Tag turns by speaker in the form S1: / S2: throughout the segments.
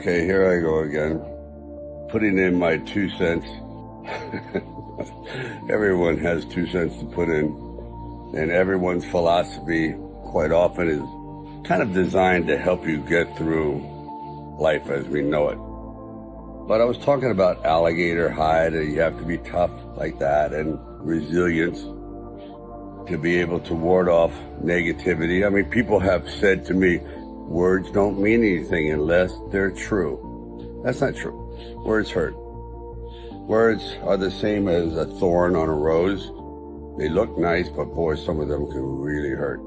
S1: Okay, here I go again, putting in my 2 cents. Everyone has 2 cents to put in, and everyone's philosophy quite often is kind of designed to help you get through life as we know it. But I was talking about alligator hide, and you have to be tough like that, and resilience to be able to ward off negativity. I mean, people have said to me, words don't mean anything unless they're true. That's not true. Words hurt. Words are the same as a thorn on a rose. They look nice, but boy, some of them can really hurt.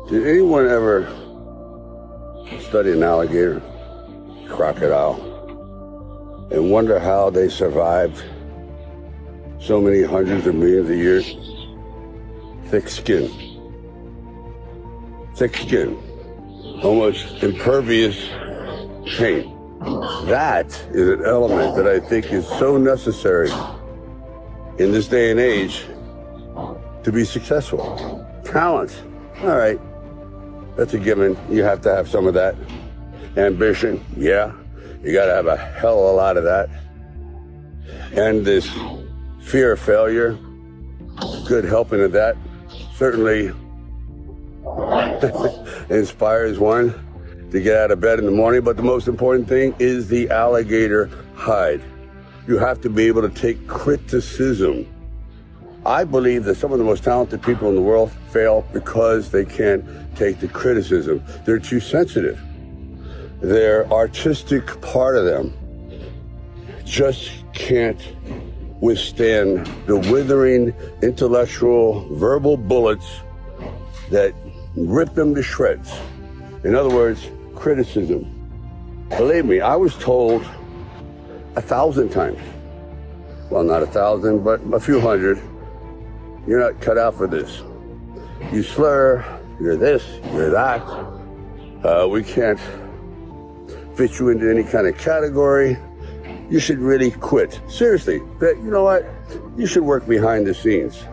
S1: Did anyone ever study an alligator, crocodile, and wonder how they survived so many hundreds of millions of years? Thick skin. Thick skin. Almost impervious paint. That is an element that I think is so necessary in this day and age to be successful. Talent. All right. That's a given. You have to have some of that. Ambition. Yeah. You got to have a hell of a lot of that. And this fear of failure. Good helping of that. Certainly inspires one to get out of bed in the morning. But the most important thing is the alligator hide. You have to be able to take criticism. I believe that some of the most talented people in the world fail because they can't take the criticism. They're too sensitive. Their artistic part of them just can't withstand the withering intellectual verbal bullets that rip them to shreds. In other words, criticism. Believe me, I was told 1,000 times, well, not 1,000, but a few hundred, you're not cut out for this. You slur, you're this, you're that. We can't fit you into any kind of category. You should really quit. Seriously, but you know what? You should work behind the scenes.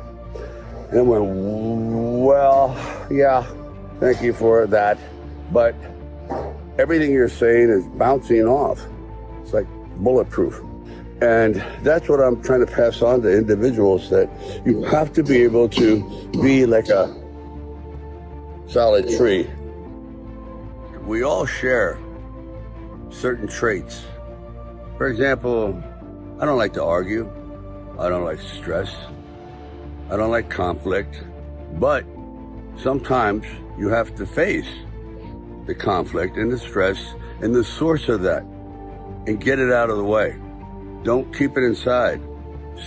S1: And I went, well, yeah, thank you for that. But everything you're saying is bouncing off. It's like bulletproof. And that's what I'm trying to pass on to individuals, that you have to be able to be like a solid tree. We all share certain traits. For example, I don't like to argue. I don't like stress. I don't like conflict. But sometimes you have to face the conflict and the stress and the source of that and get it out of the way. Don't keep it inside.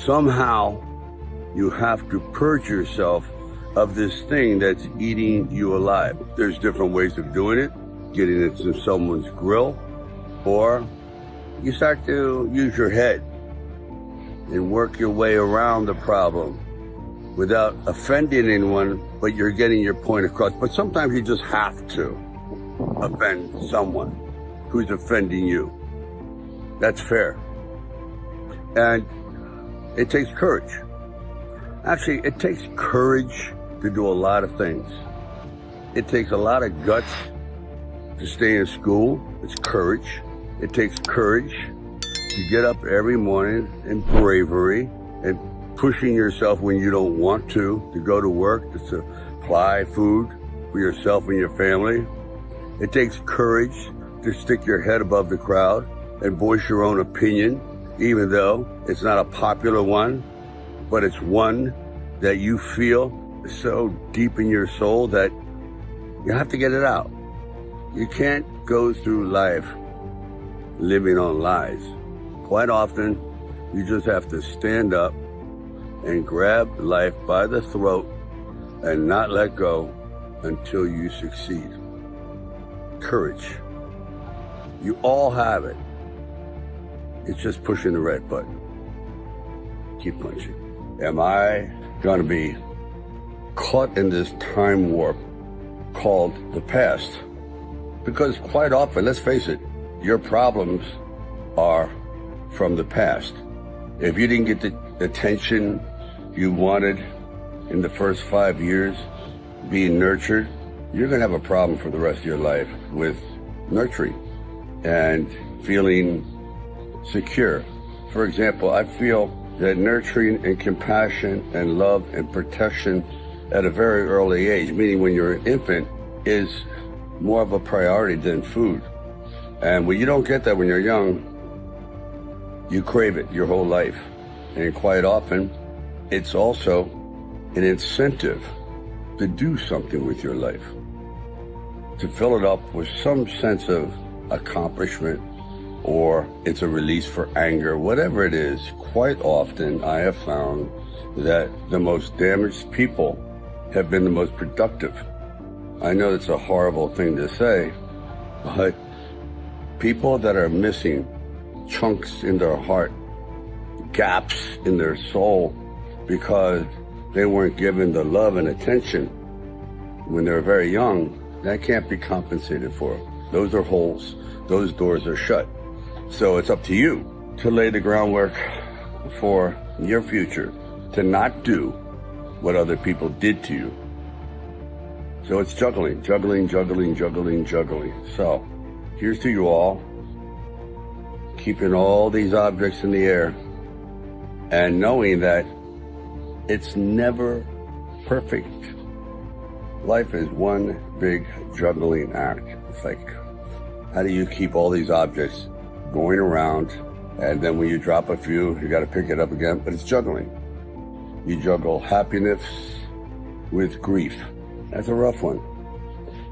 S1: Somehow you have to purge yourself of this thing that's eating you alive. There's different ways of doing it. Getting into someone's grill, or you start to use your head and work your way around the problem without offending anyone, but you're getting your point across. But sometimes you just have to offend someone who's offending you. That's fair. And it takes courage. Actually, it takes courage to do a lot of things. It takes a lot of guts to stay in school. It's courage. It takes courage to get up every morning, and bravery, and pushing yourself when you don't want to go to work, to supply food for yourself and your family. It takes courage to stick your head above the crowd and voice your own opinion, even though it's not a popular one, but it's one that you feel so deep in your soul that you have to get it out. You can't go through life living on lies. Quite often, you just have to stand up and grab life by the throat and not let go until you succeed. Courage. You all have it. It's just pushing the red button. Keep punching. Am I going to be caught in this time warp called the past? Because quite often, let's face it, your problems are from the past. If you didn't get the attention you wanted in the first 5 years being nurtured, you're going to have a problem for the rest of your life with nurturing. and feeling secure. For example, I feel that nurturing and compassion and love and protection at a very early age, meaning when you're an infant, is more of a priority than food. And when you don't get that when you're young, you crave it your whole life. And quite often, it's also an incentive to do something with your life, to fill it up with some sense of accomplishment, or it's a release for anger, whatever it is. Quite often, I have found that the most damaged people have been the most productive. I know it's a horrible thing to say, but people that are missing chunks in their heart, gaps in their soul, because they weren't given the love and attention when they were very young, that can't be compensated for. Those are holes. Those doors are shut. So it's up to you to lay the groundwork for your future, to not do what other people did to you. So it's juggling. So here's to you all, keeping all these objects in the air and knowing that it's never perfect. Life is one big juggling act. It's like, how do you keep all these objects going around, and then when you drop a few, you got to pick it up again? But it's juggling. You juggle happiness with grief. That's a rough one,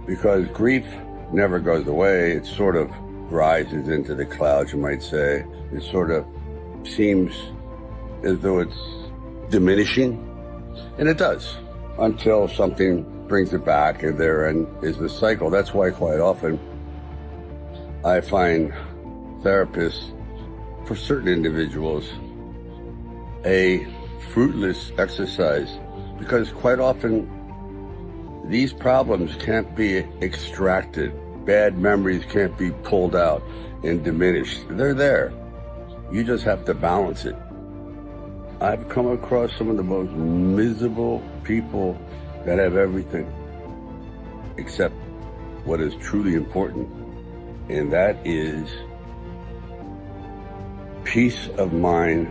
S1: because grief never goes away. It sort of rises into the clouds, you might say. It sort of seems as though it's diminishing, and it does, until something brings it back, and therein is the cycle. That's why quite often I find therapists, for certain individuals, a fruitless exercise, because quite often these problems can't be extracted. Bad memories can't be pulled out and diminished. They're there. You just have to balance it. I've come across some of the most miserable people that have everything except what is truly important, and that is peace of mind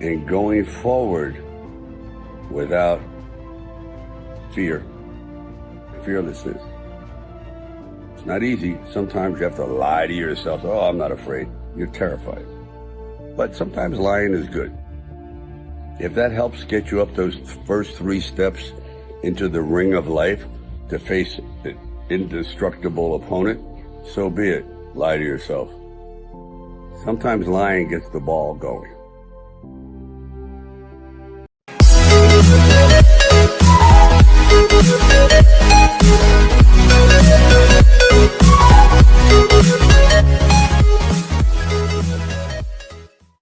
S1: and going forward without fear, fearlessness. It's not easy. Sometimes you have to lie to yourself. Oh, I'm not afraid. You're terrified. But sometimes lying is good. If that helps get you up those first 3 steps into the ring of life to face an indestructible opponent, so be it. Lie to yourself. Sometimes lying gets the ball going.